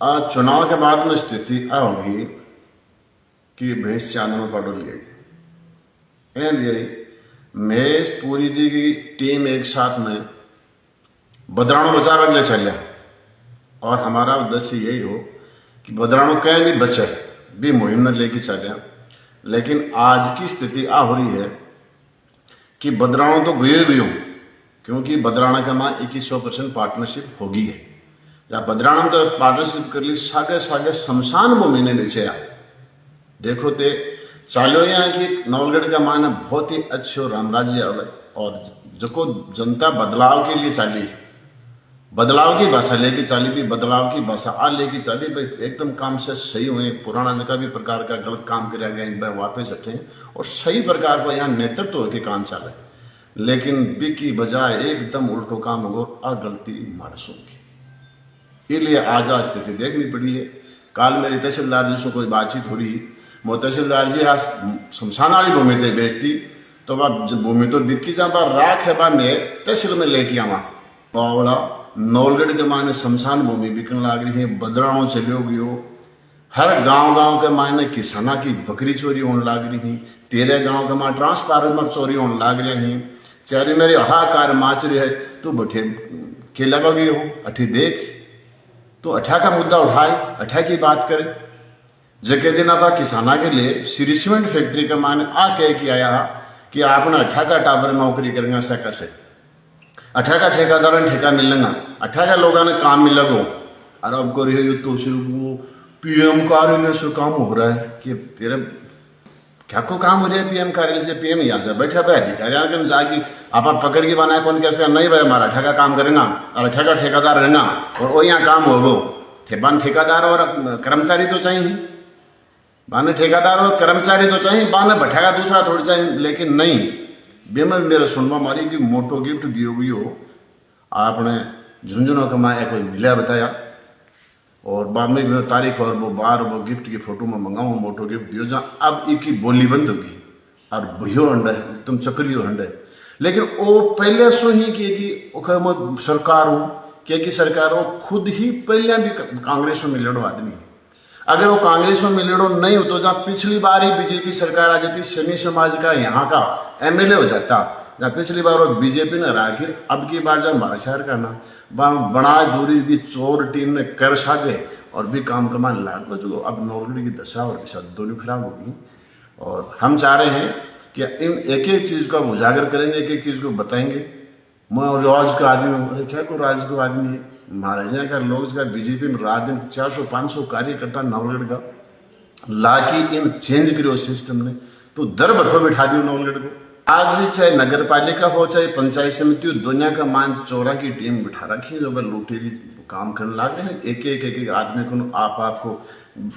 आज चुनाव के बाद में स्थिति आ होगी कि भैंस चांद में पड़ गई। यही महेश पूरी जी की टीम एक साथ में बदराणु बचाव के लिए चलिया और हमारा उद्देश्य यही हो कि बदराणु कहीं भी बचे भी मुहिम न लेके चलिया। लेकिन आज की स्थिति आ हो रही है कि बदराणु तो गए भी हो, क्योंकि बदराणा का मां 2100% पार्टनरशिप होगी है या बदराणा तो पार्टनरशिप कर ली सागे सागे शमशान भूमि ने नीचे आ देखो ते चालो यहाँ की नवलगढ़ का मान बहुत ही अच्छो रामराज्य आवे और जो जनता बदलाव के लिए चाली, बदलाव की भाषा लेके चाली भी, बदलाव की भाषा आ लेके चाली भाई एकदम काम से सही हुए। पुराना का भी प्रकार का गलत काम कराया गया वापस हटे और सही प्रकार का यहाँ नेतृत्व के काम चाले, लेकिन बी की बजाय एकदम उल्टो काम हो आ गलती मानसों की। इसलिए आज स्थिति देखनी पड़ी है। काल मेरी तहसीलदार जी से कोई बातचीत हो रही, वो तहसीलदार जी आज शमशान वाली भूमि थे बेचती तो भूमि तो बिकी जा राख है बा मैं तहसील में लेके आवा बावड़ा नौलगढ़ के माने शमशान भूमि बिकने लग रही है। बदराणों चलियो गयो, हर गांव के मायने किसाना की बकरी चोरी होने लग रही, तेरे गांव के मां ट्रांसफार्मर चोरी होने लग रही, चारे मेरे हाहाकार माच रही है। तू बैठे केला बगी हो अठी देख तो अठा का मुद्दा उठाए, अठा की बात करे। जके दिन आप किसाना के लिए श्री सीमेंट फैक्ट्री का मान आ कह के आया कि आपने अठा का टाबर नौकरी करेंगे से कैसे, अठा का ठेकेदार ठेका मिलेगा, अठा का लोगों ने काम मिलेगा। और अब को रही तो पीएम कार्यालय से काम हो रहा है कि तेरे क्या को काम हो रहा है पीएम कार्यालय से। पीएम यहाँ से बैठा भाई अधिकारी जाके आप पकड़ के बनाए कौन कैसे नहीं भाई हमारा ठेका काम करेगा और ठेका ठेकेदार रहेगा और वो यहाँ काम होगो। बान ठेकेदार और कर्मचारी तो चाहिए, बाने ठेकेदार और कर्मचारी तो चाहिए, बाने बैठेगा दूसरा थोड़ी चाहिए। लेकिन नहीं बेमन मेरे सुनवा मारी कि मोटो गिफ्ट दियो गई हो आपने झुंझुनों कमाया कोई मिला बताया और बाद में तारीख और वो बार वो गिफ्ट की फोटो में मंगाऊं मोटो गिफ्ट दियो जहाँ अब एक ही बोली बंद होगी और भयो हंडे तुम चक्रियो हंडे। लेकिन वो पहले सो ही कि सरकार हो कि सरकार हो खुद ही पहले भी कांग्रेस में मिलड़ो आदमी। अगर वो कांग्रेस में मिलड़ो नहीं हो तो जहाँ पिछली बार ही बीजेपी सरकार आ जाती सनी समाज का यहाँ का एमएलए हो जाता, जहाँ पिछली बार वो बीजेपी ने राखी अब की बार जब हमारा शहर का ना बना दूरी भी चोर टीम ने कर सागे और भी काम कमान लाग जो अब नौकरी की दशा और दिशा दोनों खराब होगी। और हम चाह रहे हैं कि इन एक एक चीज को उजागर करेंगे, एक एक चीज को बताएंगे। मैं राज का आदमी हूँ, क्या को राज को आदमी है महाराजा का लोग का बीजेपी में रात दिन 400-500 कार्यकर्ता नवलगढ़ का लाके इन चेंज करो सिस्टम ने तो दर बठो बिठा दियो नवलगढ़ को। आज चाहे नगर पालिका हो चाहे पंचायत समिति हो दुनिया का मान चोरा की टीम बिठा रखी है जो लुटेरी काम करने लगे हैं। एक आदमी को आपको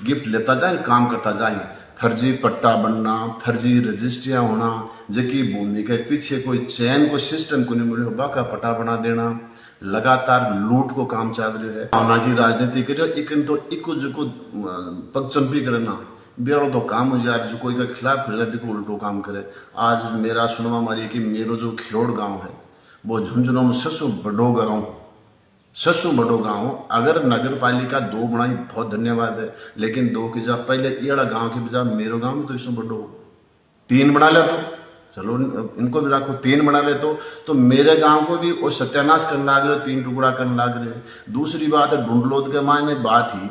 गिफ्ट लेता जाए काम करता जाए, फर्जी पट्टा बनना, फर्जी रजिस्ट्रियां होना, जबकि भूमि के पीछे कोई चयन को सिस्टम को नहीं मिले बाका पट्टा बना देना, लगातार लूट को काम चल रही है। भावना की राजनीति करियो इकन तो इको जो पगचंपी करना बेड़ो तो काम हो जाए जो कोई का खिलाफ को उल्टो काम करे। आज मेरा सुनवा मारी कि मेरो जो खिरोड़ गांव है वो झुंझुनों में सबसे बड़ो गांव, सबसे बड़ो गांव। अगर नगर पालिका 2 बनाई बहुत धन्यवाद है, लेकिन 2 की जगह पहले ये गांव की बजाय मेरो गांव में तो इसमें बड़ो 3 बना ले तो चलो इनको भी रखो 3 बना ले तो मेरे गांव को भी वो सत्यानाश करने लग रहे, 3 टुकड़ा करने लग रहे। दूसरी बात है ढूंढलोद के मायने बात ही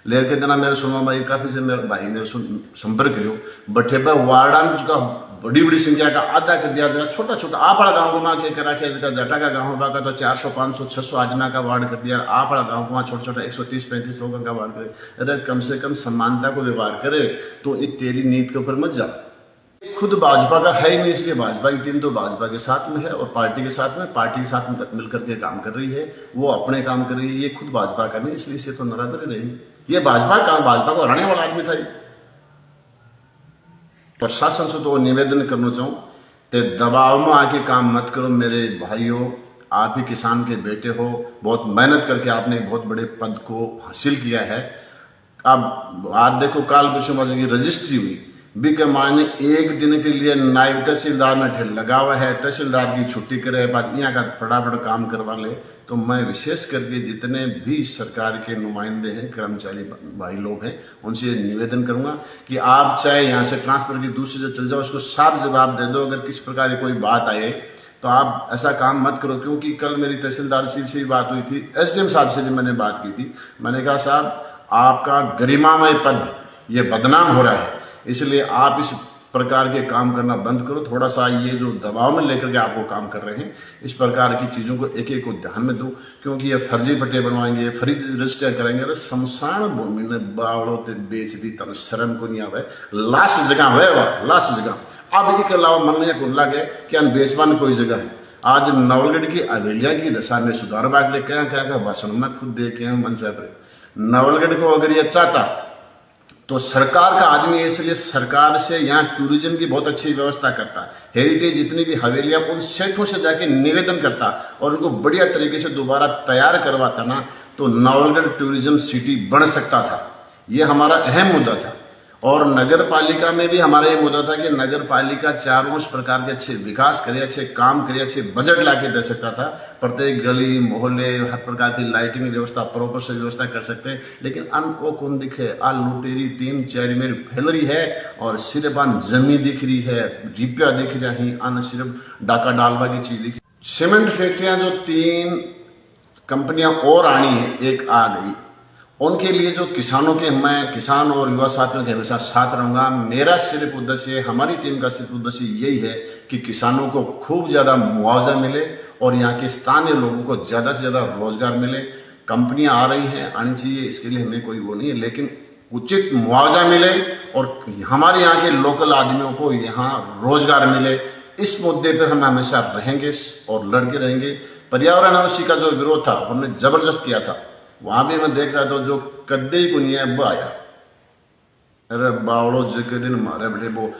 लेर के दिन मेरे सुनवा भाई काफी से मेरे भाई मेरे संपर्क करो बठे वार्डान का बड़ी बड़ी संख्या का आधा कर दिया जरा छोटा छोटा आपड़ा गांव को मां के करा के जटा का गांव का तो 400-500-600 आदमी का वार्ड कर दिया। आपड़ा गांव को छोटा छोटा 130-35 लोगों का वार्ड करे। अरे कम से कम समानता को व्यवहार करे तो ये तेरी नीति के ऊपर मत जा। खुद भाजपा का है ही नहीं, इसलिए भाजपा की टीम तो भाजपा के साथ में है और पार्टी के साथ में मिलकर के काम कर रही है, वो अपने काम कर रही है। ये खुद भाजपा का नहीं, इसलिए इसे तो नाराज रही। ये भाजपा को हराने वाला आदमी था। प्रशासन से तो निवेदन करना चाहूं ते दबाव में आके काम मत करो मेरे भाइयों। आप ही किसान के बेटे हो, बहुत मेहनत करके आपने बहुत बड़े पद को हासिल किया है। अब आज देखो काल विश्व की रजिस्ट्री हुई भी के माने एक दिन के लिए नायब तहसीलदार ने ठेल लगा हुआ है, तहसीलदार की छुट्टी करे बाद यहाँ का फटाफट काम करवा ले। तो मैं विशेष करके जितने भी सरकार के नुमाइंदे हैं, कर्मचारी भाई लोग हैं, उनसे निवेदन करूंगा कि आप चाहे यहाँ से ट्रांसफर की दूसरी जगह चल जाओ, उसको साफ जवाब दे दो। अगर किस प्रकार की कोई बात आए तो आप ऐसा काम मत करो, क्योंकि कल मेरी तहसीलदार से भी बात हुई थी, एसडीएम साहब से भी मैंने बात की थी। मैंने कहा साहब आपका गरिमामय पद ये बदनाम हो रहा है, इसलिए आप इस प्रकार के काम करना बंद करो। थोड़ा सा ये जो दबाव में लेकर के आपको काम कर रहे हैं, इस प्रकार की चीजों को एक एक को ध्यान में दो, क्योंकि ये फर्जी पट्टे बनवाएंगे, फर्जी रजिस्टर करेंगे तो शमशान भूमि में बावड़ो ते बेच दी तन शर्म को नहीं आवे, लास्ट जगह है लास्ट जगह। अब एक अलावा मन में कुंडला गए कि अन बेचवान कोई जगह है। आज नवलगढ़ की हवेलिया की दशा में सुधार बागले क्या भाषण में खुद देखे मन से नवलगढ़ को अगर ये चाहता तो सरकार का आदमी है, इसलिए सरकार से यहाँ टूरिज्म की बहुत अच्छी व्यवस्था करता। हेरिटेज जितनी भी हवेलियां उन सेठों से जाके निवेदन करता और उनको बढ़िया तरीके से दोबारा तैयार करवाता ना, तो नवलगढ़ टूरिज्म सिटी बन सकता था। ये हमारा अहम मुद्दा था। और नगर पालिका में भी हमारा ये मुद्दा था कि नगर पालिका चारों प्रकार के अच्छे विकास करे, अच्छे काम करे, अच्छे बजट लाके दे सकता था। प्रत्येक गली मोहल्ले हर प्रकार की लाइटिंग व्यवस्था प्रॉपर से व्यवस्था कर सकते हैं, लेकिन अन वो कौन दिखे, आ लुटेरी टीम चेरी मेरी फैल रही है और सिर्फ अन जमी दिख रही है, रिपिया दिख रही है, अन सिर्फ डाका डालवा की चीज दिख। सीमेंट फैक्ट्रियां जो 3 कंपनियां और आनी है, एक आ गई, उनके लिए जो किसानों के, मैं किसान और युवा साथियों के हमेशा साथ रहूंगा। मेरा सिर्फ उद्देश्य, हमारी टीम का सिर्फ उद्देश्य यही है कि किसानों को खूब ज्यादा मुआवजा मिले और यहाँ के स्थानीय लोगों को ज्यादा से ज्यादा रोजगार मिले। कंपनियां आ रही हैं, आनी चाहिए, इसके लिए हमें कोई वो नहीं है, लेकिन उचित मुआवजा मिले और हमारे यहाँ के लोकल आदमियों को यहाँ रोजगार मिले। इस मुद्दे पर हम हमेशा रहेंगे और लड़के रहेंगे। पर्यावरण अनुसूची का जो विरोध था हमने जबरदस्त किया था, वहां भी मैं देख रहा था जो कद्दे ही को नहीं है अब आया। अरे बावड़ो जके दिन मारे बैठे वो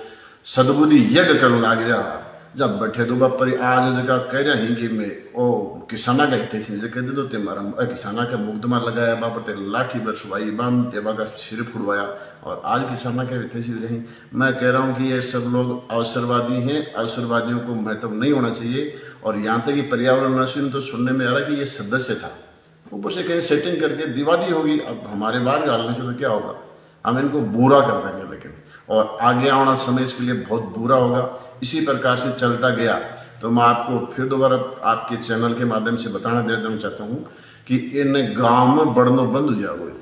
सदबुद्धि यज्ञ करने लग रहा। जब बैठे तो बापरी आज जगह कह रहे हैं कि मैं ओ किसाना का हित से कह दे दो ते मारा किसाना का मुकदमा लगाया, बाप ते लाठी बरसवाई, बम तेबा का सिर फुड़वाया और आज किसाना के हित से रही। मैं कह रहा हूँ कि ये सब लोग अवसरवादी हैं, अवसरवादियों को महत्व नहीं होना चाहिए। और यहाँ तक कि पर्यावरण अनुसूची तो सुनने में आ रहा कि ये सदस्य था, ऊपर से कहीं सेटिंग करके दिवादी होगी। अब हमारे बाहर डालने से तो क्या होगा, हम इनको बुरा कर देंगे, लेकिन और आगे आने वाला समय इसके लिए बहुत बुरा होगा। इसी प्रकार से चलता गया तो मैं आपको फिर दोबारा आपके चैनल के माध्यम से बताना देना चाहता हूँ कि इन गांव में बढ़ना बंद हो जाओगे।